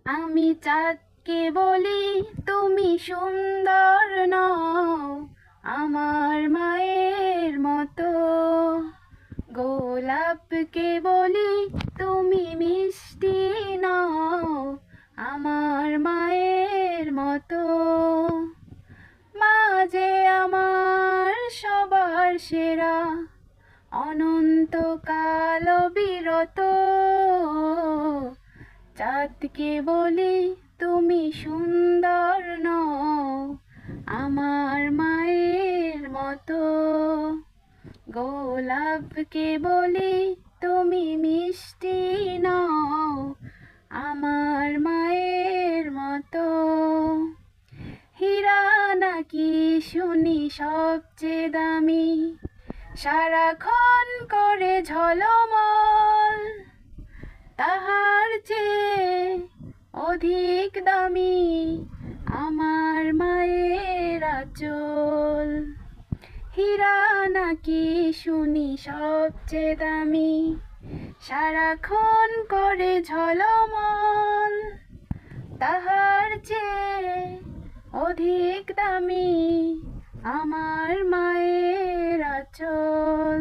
আমি চাঁদকে বলি তুমি সুন্দর নও আমার মায়ের মতো, গোলাপকে বলি তুমি মিষ্টি নও আমার মায়ের মতো। মা যে আমার সবার সেরা, অনন্তকাল বিরত। চাঁদকে বলি তুমি সুন্দর নও আমার মায়ের মতো, গোলাপকে বলি তুমি মিষ্টি নও আমার মায়ের মতো। হীরা নাকি শুনি সবচেয়ে দামি, সারাক্ষণ করে ঝলমল, তাহার চেয়ে অধিক দামি আমার মায়ের আঁচল। হীরা নাকি শুনি সবচেয়ে দামি, সারাক্ষণ করে ঝলমল, তাহার চেয়ে অধিক দামি আমার মায়ের আঁচল।